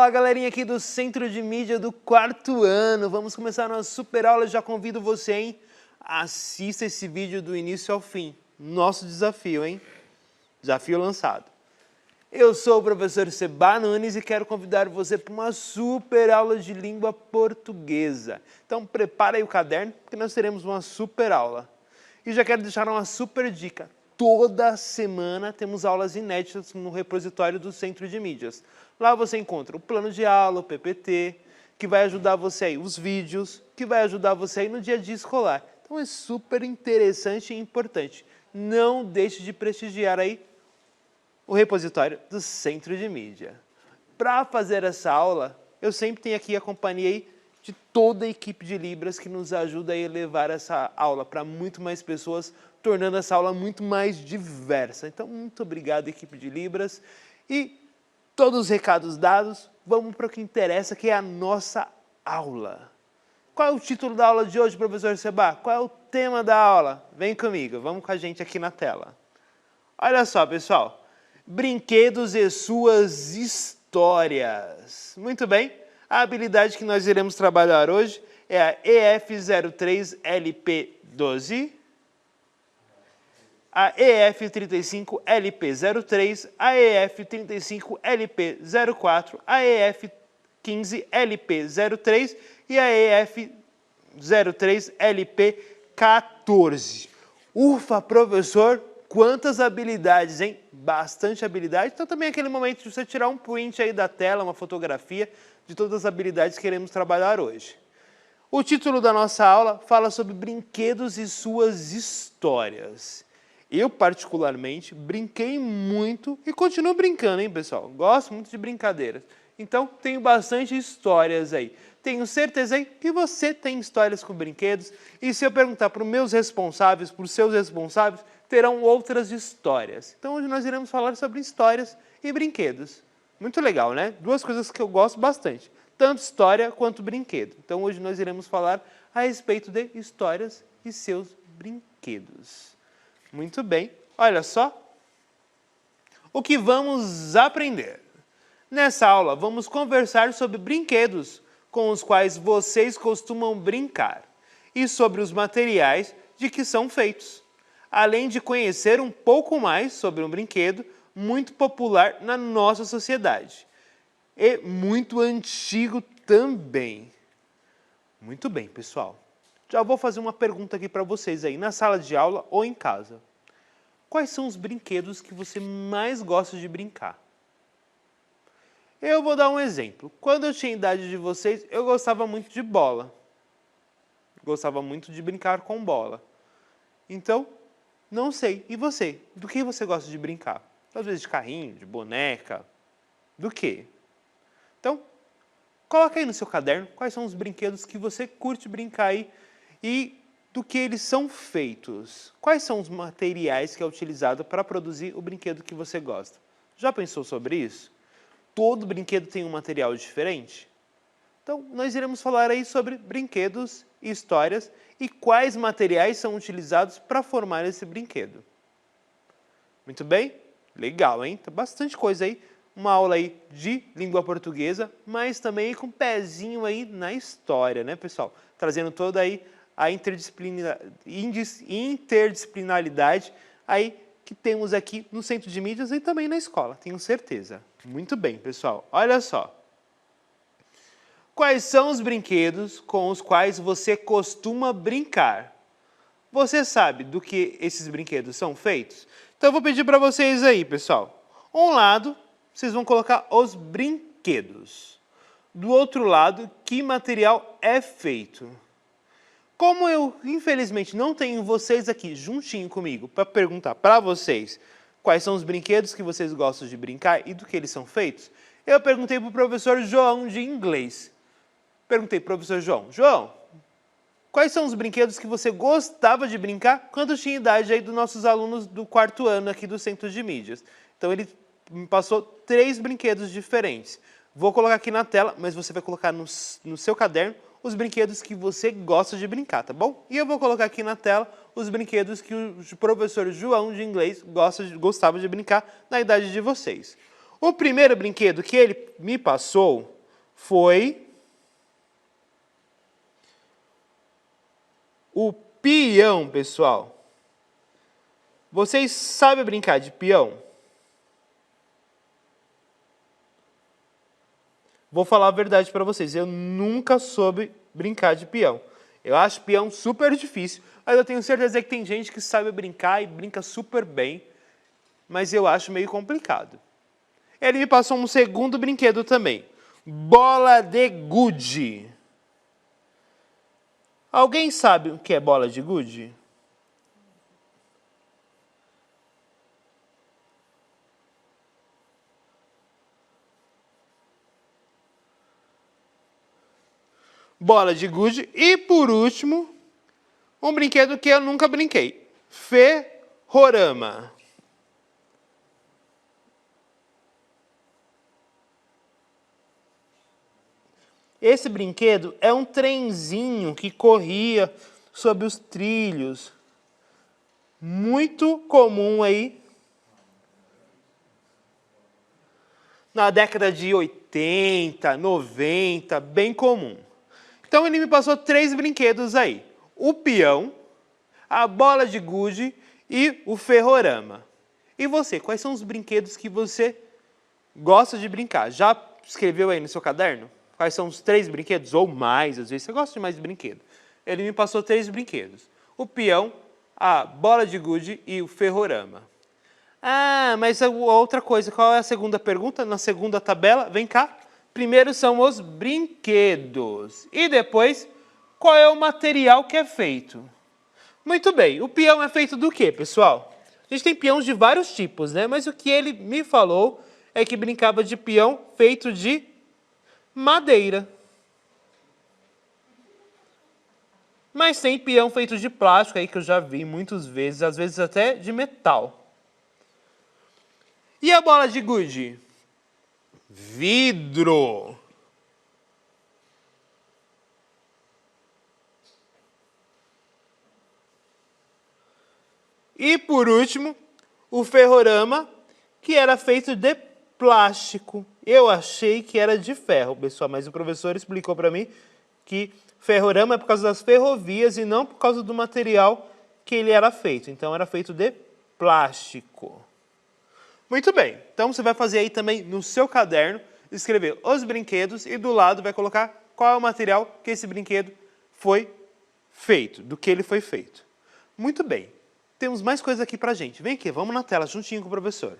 Fala galerinha aqui do Centro de Mídia do 4º ano, vamos começar nossa super aula, já convido você, hein? Assista esse vídeo do início ao fim, nosso desafio, hein? Desafio lançado. Eu sou o professor Seba Nunes e quero convidar você para uma super aula de língua portuguesa. Então prepara aí o caderno, porque nós teremos uma super aula. E já quero deixar uma super dica. Toda semana temos aulas inéditas no repositório do Centro de Mídias. Lá você encontra o plano de aula, o PPT, que vai ajudar você aí, os vídeos, que vai ajudar você aí no dia a dia escolar. Então é super interessante e importante. Não deixe de prestigiar aí o repositório do Centro de Mídia. Para fazer essa aula, eu sempre tenho aqui a companhia aí de toda a equipe de Libras que nos ajuda a levar essa aula para muito mais pessoas, tornando essa aula muito mais diversa. Então, muito obrigado, equipe de Libras. E todos os recados dados, vamos para o que interessa, que é a nossa aula. Qual é o título da aula de hoje, professor Seba? Qual é o tema da aula? Vem comigo, vamos com a gente aqui na tela. Olha só, pessoal. Brinquedos e suas histórias. Muito bem, a habilidade que nós iremos trabalhar hoje é a EF03LP12, a EF35LP03, a EF35LP04, a EF15LP03 e a EF03LP14. Ufa, professor! Quantas habilidades, hein? Bastante habilidade. Então também é aquele momento de você tirar um print aí da tela, uma fotografia de todas as habilidades que iremos trabalhar hoje. O título da nossa aula fala sobre brinquedos e suas histórias. Eu, particularmente, brinquei muito e continuo brincando, hein, pessoal? Gosto muito de brincadeiras. Então, tenho bastante histórias aí. Tenho certeza aí que você tem histórias com brinquedos. E se eu perguntar para os meus responsáveis, para os seus responsáveis, terão outras histórias. Então, hoje nós iremos falar sobre histórias e brinquedos. Muito legal, né? Duas coisas que eu gosto bastante. Tanto história quanto brinquedo. Então, hoje nós iremos falar a respeito de histórias e seus brinquedos. Muito bem. Olha só o que vamos aprender. Nessa aula, vamos conversar sobre brinquedos com os quais vocês costumam brincar e sobre os materiais de que são feitos, além de conhecer um pouco mais sobre um brinquedo muito popular na nossa sociedade e muito antigo também. Muito bem, pessoal. Já vou fazer uma pergunta aqui para vocês aí, na sala de aula ou em casa. Quais são os brinquedos que você mais gosta de brincar? Eu vou dar um exemplo. Quando eu tinha a idade de vocês, eu gostava muito de bola. Gostava muito de brincar com bola. Então, não sei. E você? Do que você gosta de brincar? Às vezes de carrinho, de boneca, do quê? Então, coloca aí no seu caderno quais são os brinquedos que você curte brincar aí e do que eles são feitos. Quais são os materiais que é utilizado para produzir o brinquedo que você gosta? Já pensou sobre isso? Todo brinquedo tem um material diferente? Então, nós iremos falar aí sobre brinquedos e histórias e quais materiais são utilizados para formar esse brinquedo. Muito bem? Legal, hein? Tem bastante coisa aí. Uma aula aí de língua portuguesa, mas também com um pezinho aí na história, né, pessoal? Trazendo toda aí a interdisciplinaridade aí que temos aqui no Centro de Mídias e também na escola, tenho certeza. Muito bem, pessoal. Olha só. Quais são os brinquedos com os quais você costuma brincar? Você sabe do que esses brinquedos são feitos? Então eu vou pedir para vocês aí, pessoal. Um lado, vocês vão colocar os brinquedos. Do outro lado, que material é feito? Como eu, infelizmente, não tenho vocês aqui juntinho comigo para perguntar para vocês quais são os brinquedos que vocês gostam de brincar e do que eles são feitos, eu perguntei para o professor João de inglês. Perguntei para o professor João, João, quais são os brinquedos que você gostava de brincar quando tinha idade aí dos nossos alunos do 4º ano aqui do Centro de Mídias? Então ele me passou 3 brinquedos diferentes. Vou colocar aqui na tela, mas você vai colocar no seu caderno os brinquedos que você gosta de brincar, tá bom? E eu vou colocar aqui na tela os brinquedos que o professor João de inglês gostava de brincar na idade de vocês. O primeiro brinquedo que ele me passou foi o peão, pessoal. Vocês sabem brincar de peão? Vou falar a verdade para vocês, eu nunca soube brincar de peão. Eu acho peão super difícil, mas eu tenho certeza que tem gente que sabe brincar e brinca super bem, mas eu acho meio complicado. Ele me passou um segundo brinquedo também, bola de gude. Alguém sabe o que é bola de gude? Bola de gude. E, por último, um brinquedo que eu nunca brinquei. Ferrorama. Esse brinquedo é um trenzinho que corria sobre os trilhos. Muito comum aí na década de 80, 90, bem comum. Então ele me passou 3 brinquedos aí. O peão, a bola de gude e o ferrorama. E você, quais são os brinquedos que você gosta de brincar? Já escreveu aí no seu caderno? Quais são os 3 brinquedos? Ou mais, às vezes você gosta de mais de brinquedo. Ele me passou 3 brinquedos. O peão, a bola de gude e o ferrorama. Ah, mas a outra coisa, qual é a segunda pergunta? Na segunda tabela, vem cá. Primeiro são os brinquedos. E depois, qual é o material que é feito? Muito bem, o peão é feito do quê, pessoal? A gente tem peões de vários tipos, né? Mas o que ele me falou é que brincava de peão feito de madeira. Mas tem peão feito de plástico aí que eu já vi muitas vezes, às vezes até de metal. E a bola de gude? Vidro. E por último, o ferrorama, que era feito de plástico. Eu achei que era de ferro, pessoal, mas o professor explicou para mim que ferrorama é por causa das ferrovias e não por causa do material que ele era feito. Então era feito de plástico. Muito bem, então você vai fazer aí também no seu caderno, escrever os brinquedos e do lado vai colocar qual é o material que esse brinquedo foi feito, do que ele foi feito. Muito bem, temos mais coisas aqui pra gente. Vem aqui, vamos na tela juntinho com o professor.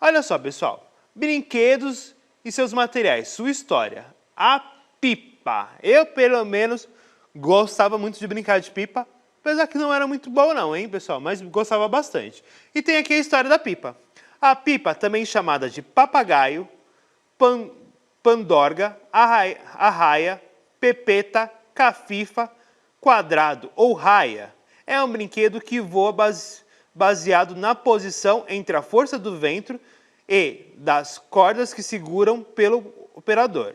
Olha só, pessoal, brinquedos e seus materiais, sua história. A pipa. Eu, pelo menos, gostava muito de brincar de pipa, apesar que não era muito bom não, hein, pessoal, mas gostava bastante. E tem aqui a história da pipa. A pipa, também chamada de papagaio, pandorga, arraia, pepeta, cafifa, quadrado ou raia, é um brinquedo que voa baseado na posição entre a força do vento e das cordas que seguram pelo operador.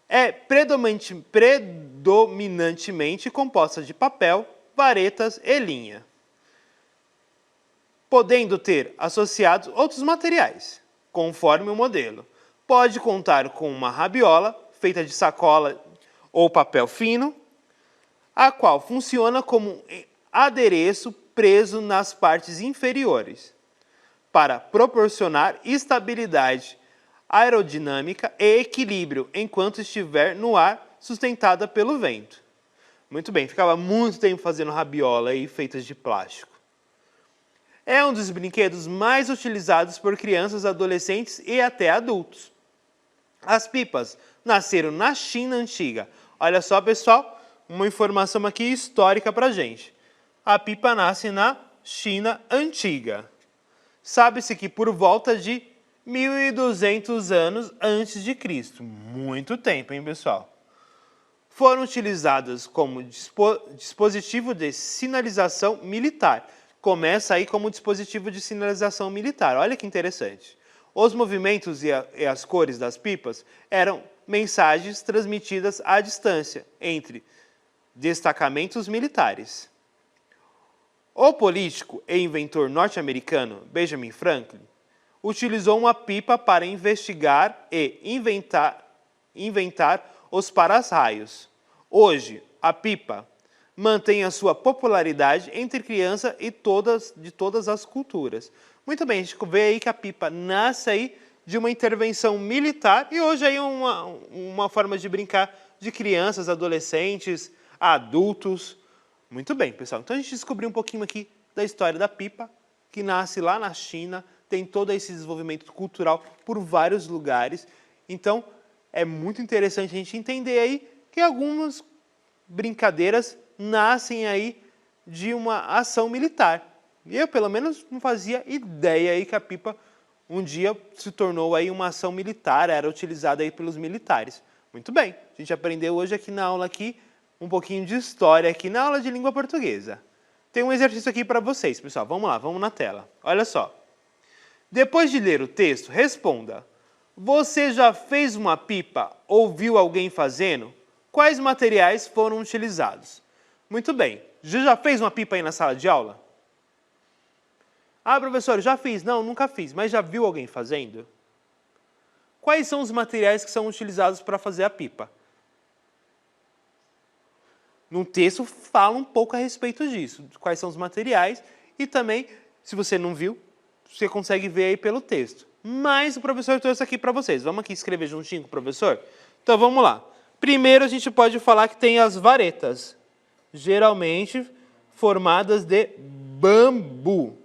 É predominantemente composta de papel, varetas e linha, podendo ter associados outros materiais, conforme o modelo. Pode contar com uma rabiola, feita de sacola ou papel fino, a qual funciona como um adereço preso nas partes inferiores, para proporcionar estabilidade aerodinâmica e equilíbrio enquanto estiver no ar, sustentada pelo vento. Muito bem, ficava muito tempo fazendo rabiola aí, feitas de plástico. É um dos brinquedos mais utilizados por crianças, adolescentes e até adultos. As pipas nasceram na China antiga. Olha só, pessoal, uma informação aqui histórica pra gente. A pipa nasce na China antiga. Sabe-se que por volta de 1.200 anos antes de Cristo. Muito tempo, hein, pessoal? Foram utilizadas como dispositivo de sinalização militar. Começa aí como dispositivo de sinalização militar. Olha que interessante. Os movimentos e as cores das pipas eram mensagens transmitidas à distância entre destacamentos militares. O político e inventor norte-americano Benjamin Franklin utilizou uma pipa para investigar e inventar os para-raios. Hoje, a pipa mantém a sua popularidade entre crianças e de todas as culturas. Muito bem, a gente vê aí que a pipa nasce aí de uma intervenção militar e hoje aí uma forma de brincar de crianças, adolescentes, adultos. Muito bem, pessoal. Então a gente descobriu um pouquinho aqui da história da pipa, que nasce lá na China, tem todo esse desenvolvimento cultural por vários lugares. Então é muito interessante a gente entender aí que algumas brincadeiras nascem aí de uma ação militar. E eu, pelo menos, não fazia ideia aí que a pipa um dia se tornou aí uma ação militar, era utilizada aí pelos militares. Muito bem, a gente aprendeu hoje aqui na aula aqui um pouquinho de história aqui na aula de língua portuguesa. Tem um exercício aqui para vocês, pessoal. Vamos lá, vamos na tela. Olha só. Depois de ler o texto, responda. Você já fez uma pipa ou viu alguém fazendo? Quais materiais foram utilizados? Muito bem. Já fez uma pipa aí na sala de aula? Ah, professor, já fiz. Não, nunca fiz. Mas já viu alguém fazendo? Quais são os materiais que são utilizados para fazer a pipa? No texto fala um pouco a respeito disso. Quais são os materiais e também, se você não viu, você consegue ver aí pelo texto. Mas o professor trouxe aqui para vocês. Vamos aqui escrever juntinho com o professor? Então vamos lá. Primeiro a gente pode falar que tem as varetas, geralmente formadas de bambu.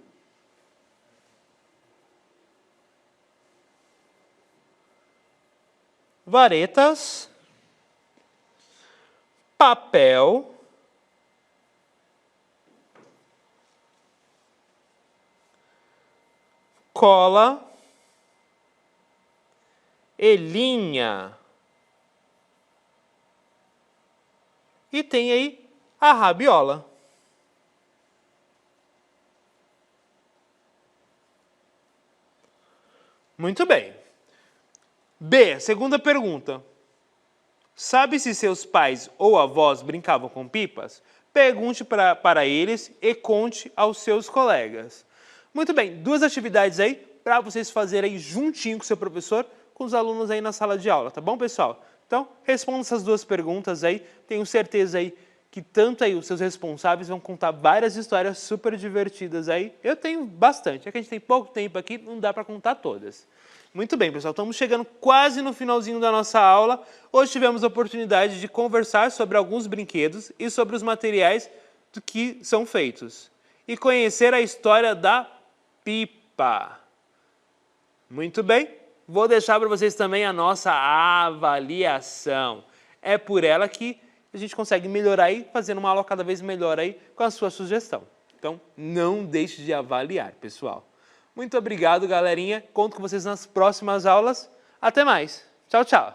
Varetas, papel, cola e linha. E tem aí a rabiola. Muito bem. B, segunda pergunta. Sabe se seus pais ou avós brincavam com pipas? Pergunte para eles e conte aos seus colegas. Muito bem, duas atividades aí para vocês fazerem juntinho com o seu professor, com os alunos aí na sala de aula, tá bom, pessoal? Então, responda essas duas perguntas aí. Tenho certeza aí que tanto aí os seus responsáveis vão contar várias histórias super divertidas aí. Eu tenho bastante, é que a gente tem pouco tempo aqui, não dá para contar todas. Muito bem, pessoal, estamos chegando quase no finalzinho da nossa aula. Hoje tivemos a oportunidade de conversar sobre alguns brinquedos e sobre os materiais do que são feitos. E conhecer a história da pipa. Muito bem, vou deixar para vocês também a nossa avaliação. É por ela que a gente consegue melhorar aí, fazendo uma aula cada vez melhor aí com a sua sugestão. Então, não deixe de avaliar, pessoal. Muito obrigado, galerinha. Conto com vocês nas próximas aulas. Até mais. Tchau, tchau.